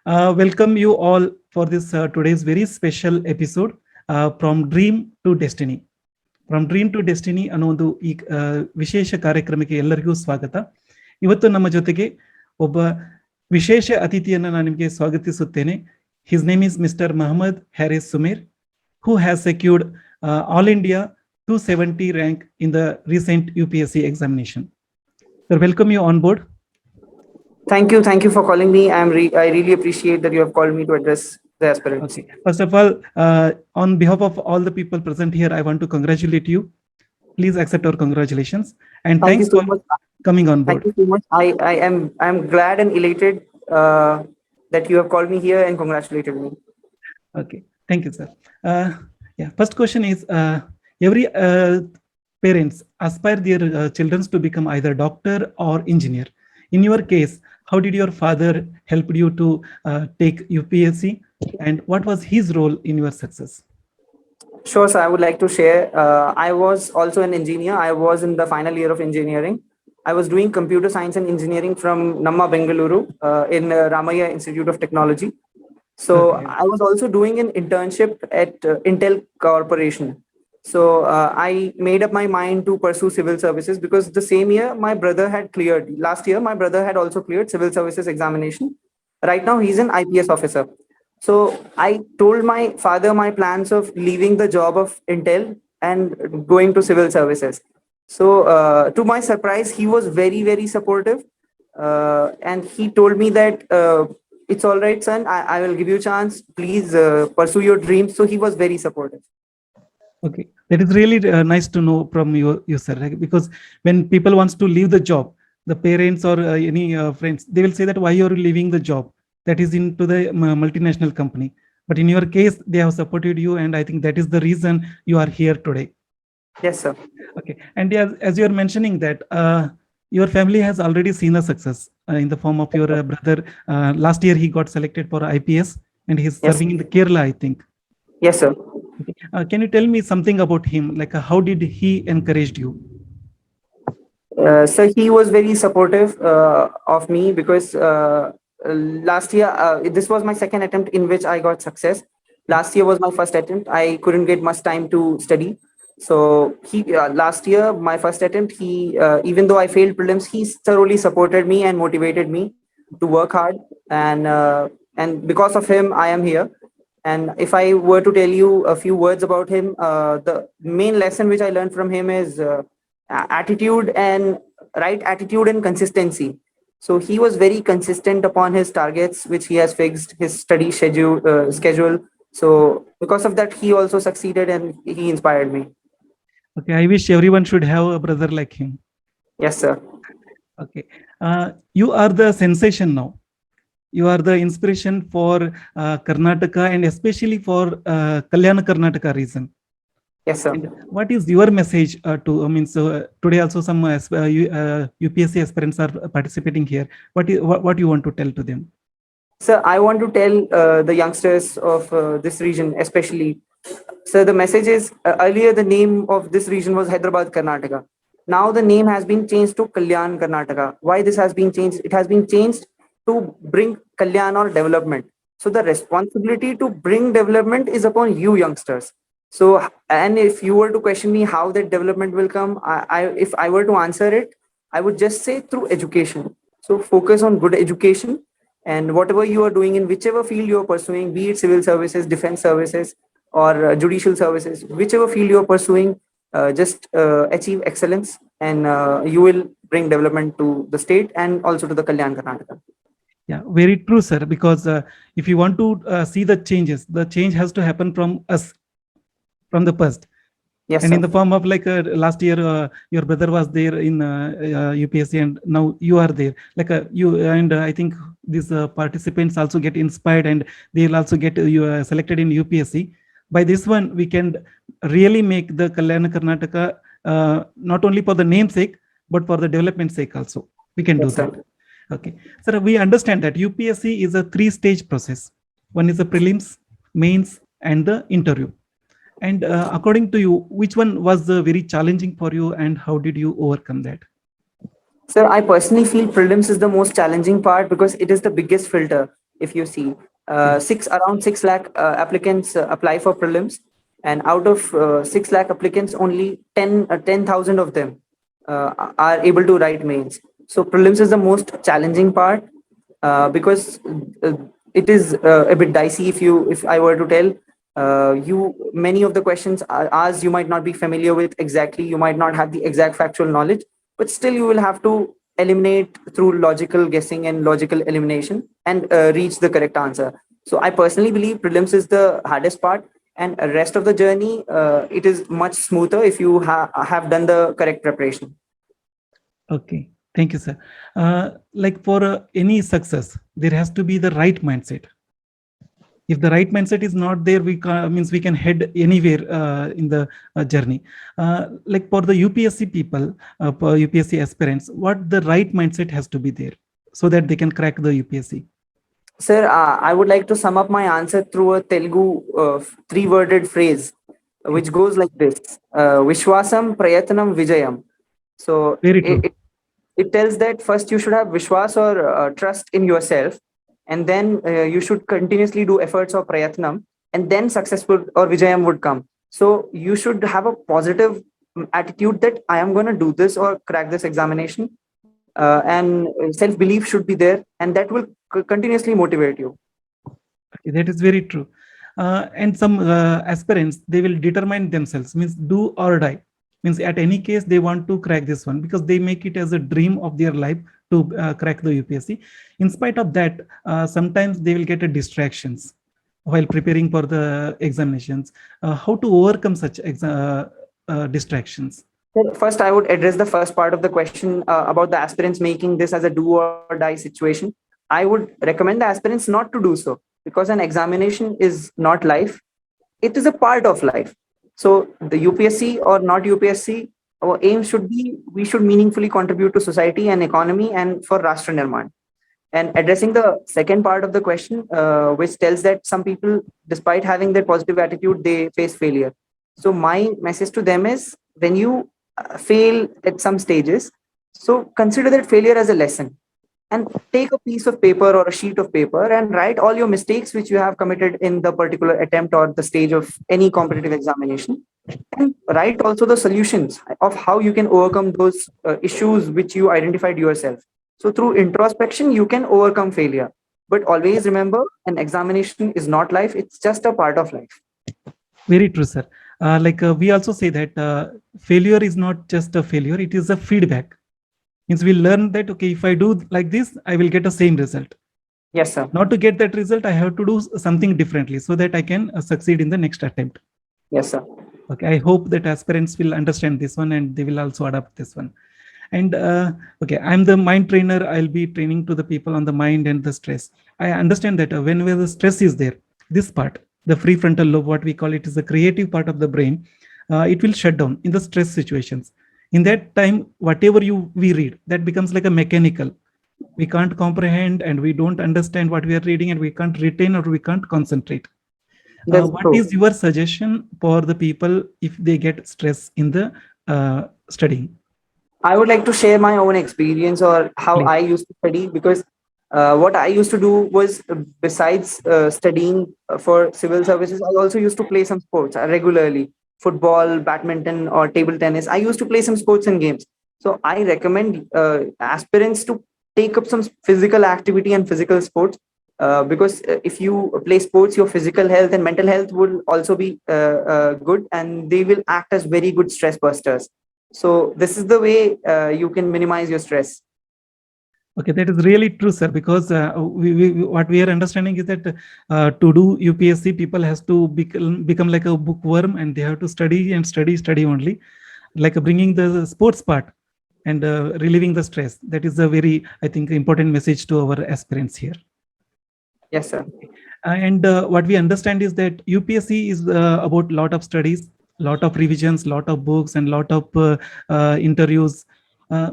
Welcome you all for this today's very special episode from Dream to Destiny. From dream to destiny ಅನ್ನೋ ಒಂದು ಈ ವಿಶೇಷ ಕಾರ್ಯಕ್ರಮಕ್ಕೆ ಎಲ್ಲರಿಗೂ ಸ್ವಾಗತ. ಇವತ್ತು ನಮ್ಮ ಜೊತೆಗೆ ಒಬ್ಬ ವಿಶೇಷ ಅತಿಥಿಯನ್ನು ನಾನು ನಿಮಗೆ ಸ್ವಾಗತಿಸುತ್ತೇನೆ. His name is mister Mohammed Haris Sumair, who has secured all India 270 rank in the recent UPSC examination. Sir, welcome you on board. Thank you for calling me. I really appreciate that you have called me to address the aspirants. Okay. First of all, on behalf of all the people present here, I want to congratulate you. Please accept our congratulations and thanks for coming on board. Thank you so much. I am glad and elated that you have called me here and congratulated me. Okay, thank you, sir. Yeah, first question is, every parents aspire their children to become either doctor or engineer. In your case, how did your father help you to take UPSC, and what was his role in your success? Sure, sir. I would like to share. I was also an engineer. I was in the final year of engineering. I was doing computer science and engineering from Namma, Bengaluru, in Ramaiah Institute of Technology. So okay. I was also doing an internship at Intel Corporation. So I made up my mind to pursue civil services because the same year my brother had cleared. Last year, my brother had also cleared civil services examination. Right now, he's an IPS officer. So I told my father my plans of leaving the job of Intel and going to civil services. So to my surprise, he was very, very supportive. And he told me that it's all right, son, I will give you a chance. Please pursue your dreams. So he was very supportive. Okay, that is really nice to know from you, sir, because when people wants to leave the job, the parents or any friends, they will say that why you are leaving the job that is into the multinational company. But in your case, they have supported you, and I think that is the reason you are here today. Yes, sir. Okay, and as you are mentioning that your family has already seen a success in the form of your brother. Last year, he got selected for IPS, and he's serving in the Kerala, I think. Yes, sir. Okay. Can you tell me something about him? Like, how did he encouraged you? So he was very supportive of me because last year, this was my second attempt in which I got success. Last year was my first attempt. I couldn't get much time to study. So he last year, my first attempt, he even though I failed prelims, he thoroughly supported me and motivated me to work hard. And because of him, I am here. And if I were to tell you a few words about him, the main lesson which I learned from him is attitude and right attitude and consistency. So he was very consistent upon his targets, which he has fixed, his study schedule. So because of that, he also succeeded and he inspired me. Okay, I wish everyone should have a brother like him. Yes, sir. Okay, you are the sensation now. You are the inspiration for Karnataka and especially for Kalyana Karnataka region. Yes, sir. And what is your message to, I mean, so today also some UPSC aspirants are participating here. What you want to tell to them? Sir, I want to tell the youngsters of this region, especially. Sir, the message is earlier the name of this region was Hyderabad, Karnataka. Now the name has been changed to Kalyan, Karnataka. Why this has been changed? It has been changed to bring Kalyan or development. So the responsibility to bring development is upon you youngsters. So, and if you were to question me how that development will come, if I were to answer it, I would just say through education. So focus on good education, and whatever you are doing in whichever field you are pursuing, be it civil services, defense services, or judicial services, whichever field you are pursuing, just achieve excellence, and you will bring development to the state and also to the Kalyan Karnataka. Yeah, very true, sir. Because if you want to see the changes, the change has to happen from us, from the past. Yes, and sir. in the form of like last year, your brother was there in UPSC, and now you are there. Like you, and I think these participants also get inspired, and they'll also get selected in UPSC. By this one, we can really make the Kalyana Karnataka not only for the namesake, but for the development sake also. We can do that. Okay, sir, we understand that UPSC is a 3-stage process. One is the prelims, mains, and the interview. And according to you, which one was very challenging for you, and how did you overcome that? Sir, I personally feel prelims is the most challenging part because it is the biggest filter. if you see, around 6 lakh applicants apply for prelims, and out of 6 lakh applicants, only 10,000 of them are able to write mains. So prelims is the most challenging part, because uh, it is a bit dicey. If I were to tell you, many of the questions are asked, you might not be familiar with exactly, you might not have the exact factual knowledge, but still you will have to eliminate through logical guessing and logical elimination, and reach the correct answer. So I personally believe prelims is the hardest part, and rest of the journey, it is much smoother if you have done the correct preparation. Okay, thank you, sir. Like for any success, there has to be the right mindset. If the right mindset is not there, means we can head anywhere in the journey. Like for the UPSC people, for UPSC aspirants, what the right mindset has to be there so that they can crack the UPSC? Sir, I would like to sum up my answer through a Telugu three-worded phrase, which goes like this: Vishwasam Prayatnam Vijayam. So Very true. it tells that first you should have Vishwas, or trust in yourself, and then you should continuously do efforts of Prayatnam, and then successful or Vijayam would come. So you should have a positive attitude that I am going to do this or crack this examination, and self belief should be there, and that will continuously motivate you. Okay, that is very true. And some aspirants, they will determine themselves, means do or die. Means at any case, they want to crack this one because they make it as a dream of their life to crack the UPSC. In spite of that, sometimes they will get a distractions while preparing for the examinations. How to overcome such distractions? First, I would address the first part of the question about the aspirants making this as a do or die situation. I would recommend the aspirants not to do so, because an examination is not life, it is a part of life. So, the UPSC or not UPSC, our aim should be we should meaningfully contribute to society and economy and for Rashtra Nirman. And addressing the second part of the question, which tells that some people, despite having that positive attitude, they face failure. So, my message to them is, when you fail at some stages, so consider that failure as a lesson, and take a piece of paper or a sheet of paper and write all your mistakes which you have committed in the particular attempt or the stage of any competitive examination, and write also the solutions of how you can overcome those issues which you identified yourself. So through introspection you can overcome failure, but always remember, an examination is not life, it's just a part of life. Very true, sir. We also say that failure is not just a failure, it is a feedback. Means we learn that, okay, if I do like this, I will get the same result. Yes, sir. Not to get that result, I have to do something differently so that I can succeed in the next attempt. Yes, sir. Okay, I hope that aspirants will understand this one and they will also adopt this one. And okay, I'm the mind trainer. I'll be training to the people on the mind and the stress. I understand that whenever the stress is there, this part, the prefrontal lobe, what we call it, is the creative part of the brain. It will shut down in the stress situations. In that time, whatever we read, that becomes like a mechanical. We can't comprehend and we don't understand what we are reading, and we can't retain or we can't concentrate. What is your suggestion for the people if they get stress in the studying? I would like to share my own experience or how I used to study, because what I used to do was, besides studying for civil services, I also used to play some sports regularly: football, badminton, or table tennis. I used to play some sports and games. So I recommend aspirants to take up some physical activity and physical sports, because if you play sports, your physical health and mental health will also be good, and they will act as very good stress busters. So this is the way you can minimize your stress. Okay, that is really true, sir, because what we are understanding is that to do UPSC, people has to become like a bookworm, and they have to study and study only, like bringing the sports part and relieving the stress. That is a very, I think, important message to our aspirants here. Yes, sir. And what we understand is that UPSC is about lot of studies, lot of revisions, lot of books, and lot of interviews.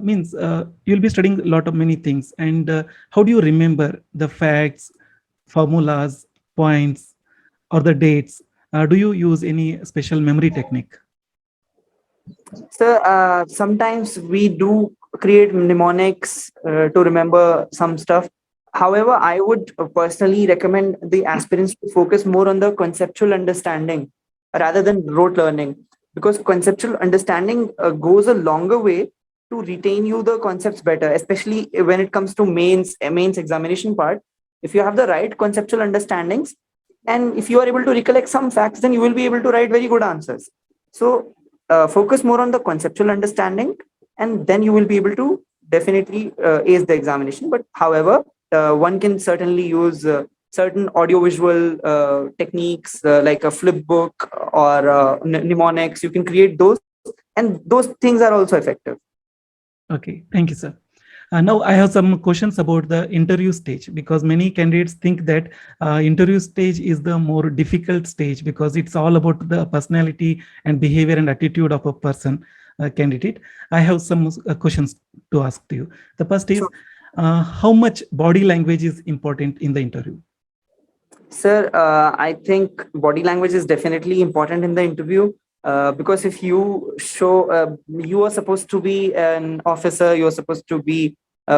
Means you'll be studying a lot of many things. And how do you remember the facts, formulas, points, or the dates? Do you use any special memory technique? So sometimes we do create mnemonics to remember some stuff. However, I would personally recommend the aspirants to focus more on the conceptual understanding rather than rote learning, because conceptual understanding goes a longer way to retain you the concepts better, especially when it comes to mains examination part. If you have the right conceptual understandings, and if you are able to recollect some facts, then you will be able to write very good answers. So focus more on the conceptual understanding, and then you will be able to definitely ace the examination. But however, one can certainly use certain audiovisual techniques like a flip book or mnemonics. You can create those, and those things are also effective. Okay, thank you, sir. Now I have some questions about the interview stage, because many candidates think that interview stage is the more difficult stage because it's all about the personality and behavior and attitude of a person candidate. I have some questions to ask to you. The first is, Sure. how much body language is important in the interview? Sir, I think body language is definitely important in the interview, because if you show you are supposed to be an officer, you are supposed to be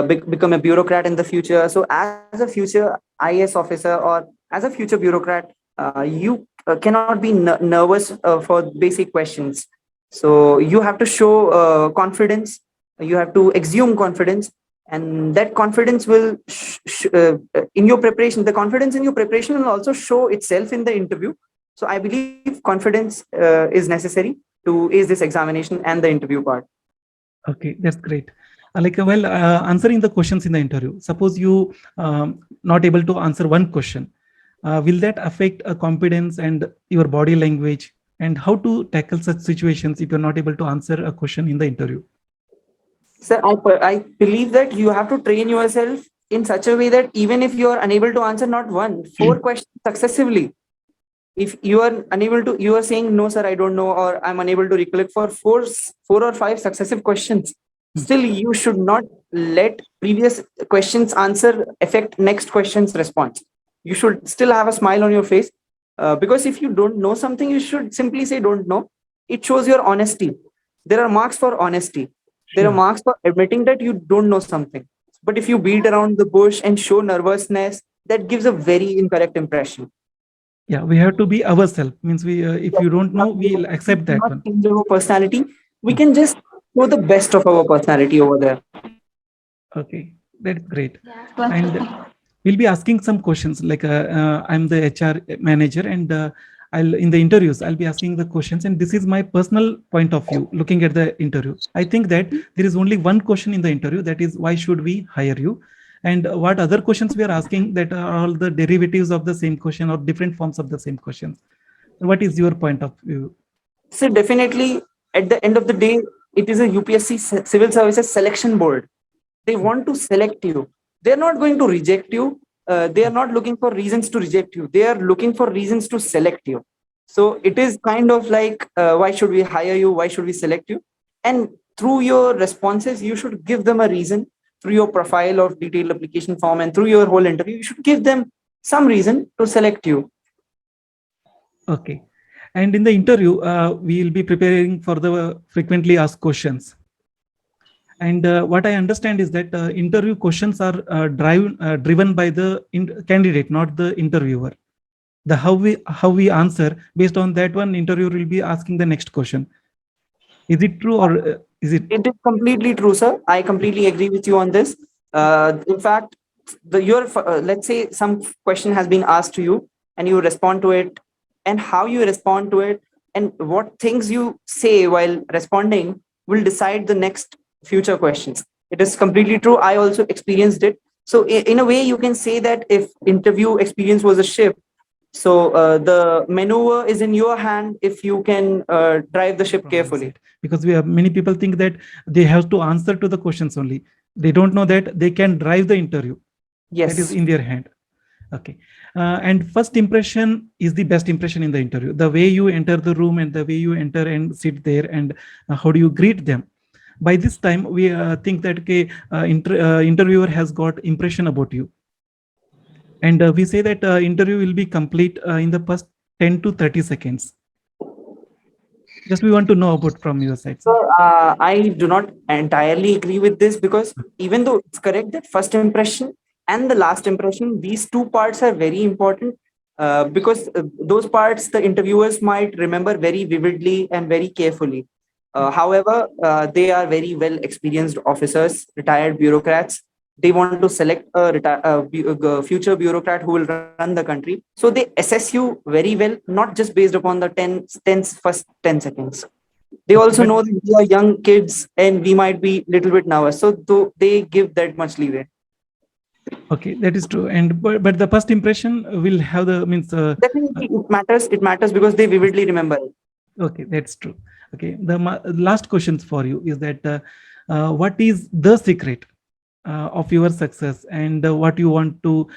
become a bureaucrat in the future. So, as a future IAS officer or as a future bureaucrat, you cannot be nervous for basic questions. So, you have to show confidence. You have to exude confidence, and that confidence will in your preparation, the confidence in your preparation will also show itself in the interview. So I believe confidence is necessary to ace this examination and the interview part. Okay, that's great. Answering the questions in the interview, suppose you not able to answer one question, will that affect a confidence and your body language, and how to tackle such situations if you're not able to answer a question in the interview? Sir, I believe that you have to train yourself in such a way that even if you are unable to answer not one, four questions successively, if you are unable to, you are saying, no, sir, I don't know, or I'm unable to recollect for four or five successive questions. Still, you should not let previous questions answer affect next question's response. You should still have a smile on your face, because if you don't know something, you should simply say, don't know. It shows your honesty. There are marks for honesty. There are Sure. marks for admitting that you don't know something. But if you beat around the bush and show nervousness, that gives a very incorrect impression. Yeah, we have to be ourselves. Means we, if you don't know, we'll accept that Not one. change our personality. We Hmm. can just show the best of our personality over there. Okay, that's great. And we'll be asking some questions. Like I'm the HR manager, and I'll in the interviews I'll be asking the questions, and this is my personal point of view. Looking at the interview, I think that there is only one question in the interview, that is, why should we hire you? And what other questions we are asking, that are all the derivatives of the same question or different forms of the same questions. What is your point of view? So definitely, at the end of the day, it is a UPSC Civil Services Selection Board. They want to select you. They are not going to reject you. They are not looking for reasons to reject you. They are looking for reasons to select you. So it is kind of like, why should we hire you? Why should we select you? And through your responses, you should give them a reason. Through your profile of detailed application form and through your whole interview, you should give them some reason to select you. Okay. And in the interview, we will be preparing for the frequently asked questions. And what I understand is that interview questions are driven by the candidate, not the interviewer. The how we answer, based on that one, interviewer will be asking the next question. Is it true, or is it? It is completely true, sir. I completely agree with you on this. In fact, let's say some question has been asked to you, and you respond to it, and how you respond to it, and what things you say while responding will decide the next future questions. It is completely true. I also experienced it. So, in a way, you can say that if interview experience was a ship, so the maneuver is in your hand if you can drive the ship carefully. Because we have many people think that they have to answer to the questions only. They don't know that they can drive the interview. Yes. That is in their hand. Okay. And first impression is the best impression in the interview. The way you enter the room and the way you enter and sit there, and how do you greet them. By this time, we think that, okay, interviewer has got impression about you. And we say that interview will be complete in the first 10 to 30 seconds. Just we want to know about from your side. So I do not entirely agree with this, because even though it's correct that first impression and the last impression. These two parts are very important because those parts the interviewers might remember very vividly and very carefully. However, they are very well experienced officers, retired bureaucrats. They want to select a future bureaucrat who will run the country. So they assess you very well, not just based upon the 10 first 10 seconds. They Okay, also but know that we are young kids and we might be a little bit nervous. So they give that much leeway. okay, that is true. And but the first impression will have the means. Definitely, it matters. It matters because they vividly remember it. Okay, that's true. Okay, the last questions for you is that what is the secret of your success, and what you want to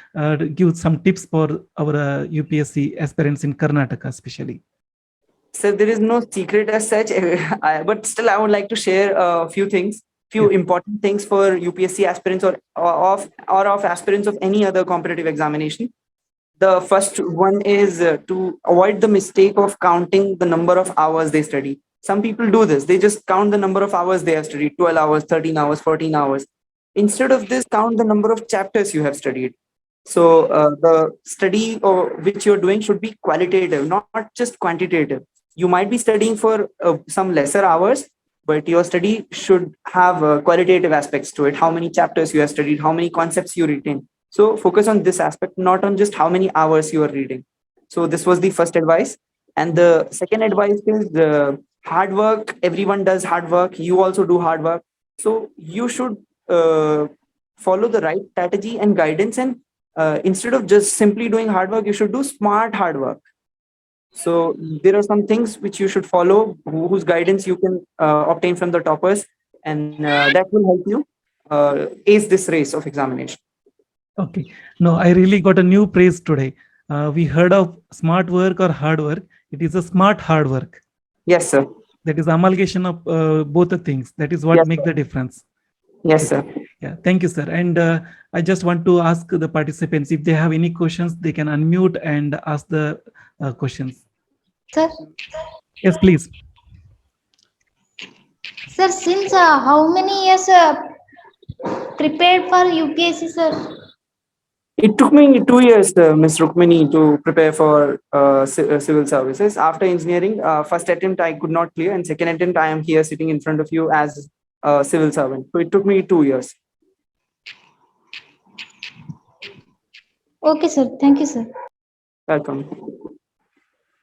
give some tips for our UPSC aspirants in Karnataka, especially. So there is no secret as such, but still I would like to share a few things, few Yes. important things for UPSC aspirants or of aspirants of any other competitive examination. The first one is to avoid the mistake of counting the number of hours they study. Some people do this. They just count the number of hours they have studied, 12 hours, 13 hours, 14 hours. Instead of this, count the number of chapters you have studied. So the study or which you're doing should be qualitative, not just quantitative. You might be studying for some lesser hours, but your study should have qualitative aspects to it. How many chapters you have studied, how many concepts you retain. So focus on this aspect, not on just how many hours you are reading. So this was the first advice. And the second advice is hard work. Everyone does hard work. You also do hard work. So you should follow the right strategy and guidance. And instead of just simply doing hard work, you should do smart hard work. So there are some things which you should follow, whose guidance you can obtain from the toppers, and that will help you ace this race of examination. Okay. No, I really got a new praise today. We heard of smart work or hard work. It is a smart hard work. Yes, sir. That is amalgamation of both the things. That is what Yes, makes sir. the difference. Yes, sir. Yeah, thank you, sir. And I just want to ask the participants if they have any questions, they can unmute and ask the questions. Sir, Yes, please. sir, since how many years prepared for UPSC, sir? It took me 2 years, Ms. Rukmini, to prepare for civil services. After engineering, first attempt I could not clear, and second attempt I am here sitting in front of you as a civil servant. So it took me 2 years. Okay, sir. Thank you, sir. Welcome.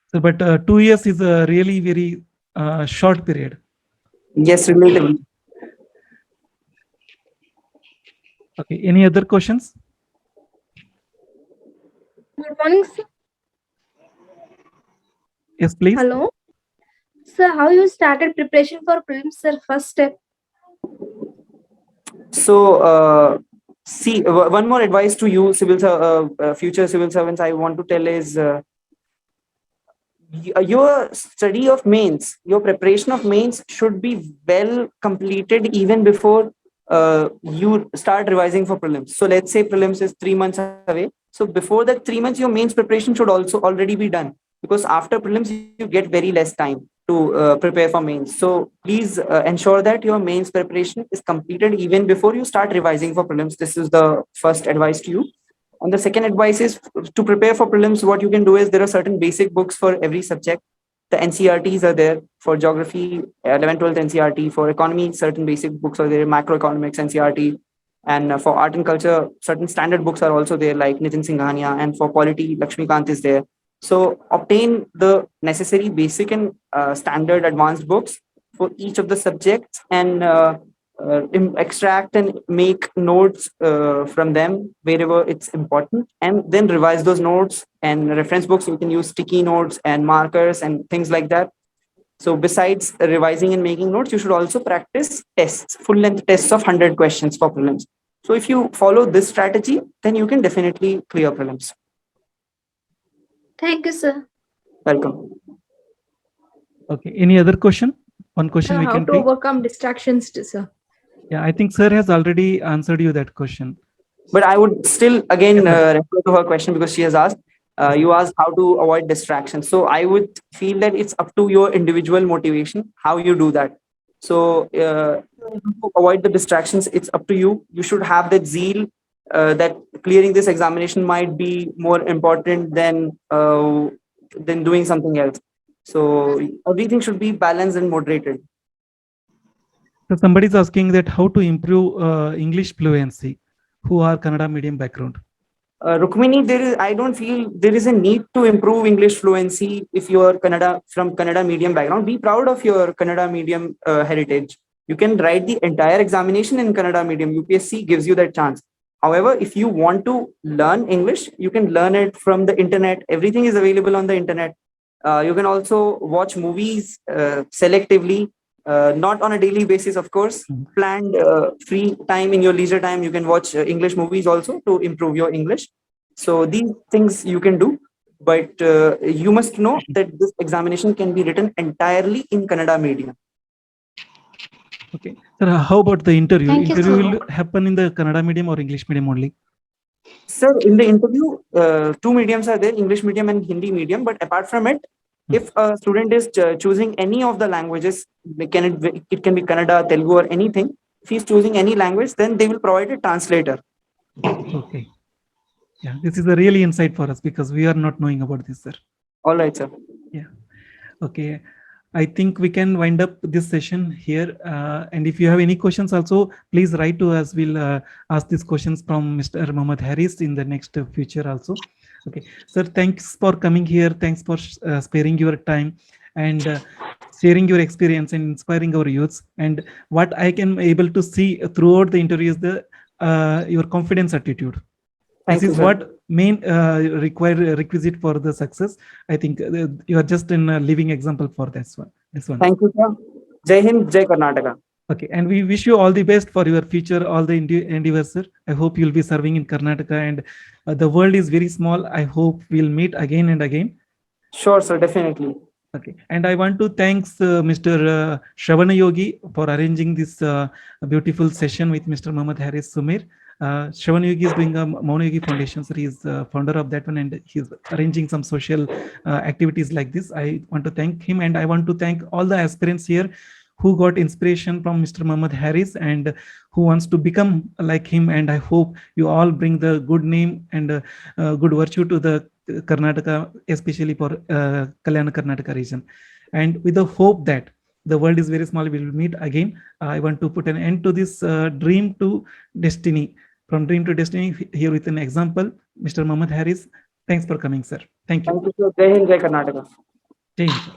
So, but 2 years is a really very short period. Yes, relatively. Okay. Any other questions? Good morning, sir. Yes, please. Hello. Sir, how you started preparation for prelims, sir? First step. So, see, one more advice to you, future civil servants, I want to tell is your study of mains, your preparation of mains should be well completed even before you start revising for prelims. So let's say prelims is 3 months away. So before that 3 months, your mains preparation should also already be done, because after prelims you get very less time to prepare for mains. So please ensure that your mains preparation is completed even before you start revising for prelims. This is the first advice to you. And the second advice is to prepare for prelims. What you can do is there are certain basic books for every subject. The NCRTs are there for geography, 11th, 12th NCRT. For economy, certain basic books are there, macroeconomics NCRT. And for art and culture, certain standard books are also there, like Nitin Singhania. And for polity, Lakshmikant is there. So obtain the necessary basic and standard advanced books for each of the subjects, and extract and make notes from them wherever it's important, and then revise those notes. And reference books, you can use sticky notes and markers and things like that. So besides revising and making notes, you should also practice tests, full length tests of 100 questions for prelims. So if you follow this strategy, then you can definitely clear prelims. Thank you, sir. Welcome. Okay. Any other question? One question we How can to take. overcome distractions, sir? Yeah, I think sir has already answered you that question. But I would still again Yes, sir. refer to her question, because she has asked, you asked how to avoid distractions. So I would feel that it's up to your individual motivation, how you do that. So to avoid the distractions, it's up to you. You should have that zeal that clearing this examination might be more important than doing something else. So everything should be balanced and moderated. So somebody is asking that how to improve English fluency, who are Kannada medium background. Rukmini, I don't feel there is a need to improve English fluency if you are from Kannada medium background. Be proud of your Kannada medium heritage. You can write the entire examination in Kannada medium. UPSC gives you that chance. However, if you want to learn English, you can learn it from the internet. Everything is available on the internet. You can also watch movies selectively, not on a daily basis, of course. Planned free time in your leisure time, you can watch English movies also to improve your English. So these things you can do, but you must know that this examination can be written entirely in Kannada medium. Okay, sir, how about the interview? Thank you, Interview sir. will happen in the Kannada medium or English medium only? Sir, in the interview, two mediums are there, English medium and Hindi medium. But apart from it, if a student is choosing any of the languages, it can be Kannada, Telugu, or anything. If he's choosing any language, then they will provide a translator. Okay. Yeah, this is a really insight for us because we are not knowing about this, sir. All right, sir. Yeah. Okay. I think we can wind up this session here. And if you have any questions also, please write to us. We'll ask these questions from Mr. Mohammed Harris in the next future also. Okay. Sir, thanks for coming here. Thanks for sparing your time and sharing your experience and inspiring our youths. And what I can able to see throughout the interview is your confidence attitude. Thank This you, is sir. what main requisite for the success. I think you are just in a living example for this one. Thank you, sir. Jai Hind, Jai Karnataka. Okay, and we wish you all the best for your future, all the endeavors, sir. I hope you'll be serving in Karnataka, and the world is very small. I hope we'll meet again and again. Sure, sir, definitely. Okay, and I want to thanks Mr. Shravana Yogi for arranging this beautiful session with Mr. Mohammed Harris Sumer. Shravana Yogi is doing a Mauna Yogi Foundation, so he is founder of that one, and he's arranging some social activities like this. I want to thank him, and I want to thank all the aspirants here who got inspiration from Mr. Mohammed Harris and who wants to become like him. And I hope you all bring the good name and good virtue to the Karnataka, especially for Kalyana Karnataka region. And with the hope that the world is very small, we will meet again. I want to put an end to this dream to destiny. From dream to destiny, here with an example, Mr. Mohammed Harris. Thanks for coming, sir. Thank you. Thank you, sir. Jai Hind, Jai Karnataka. Jai Hind, sir.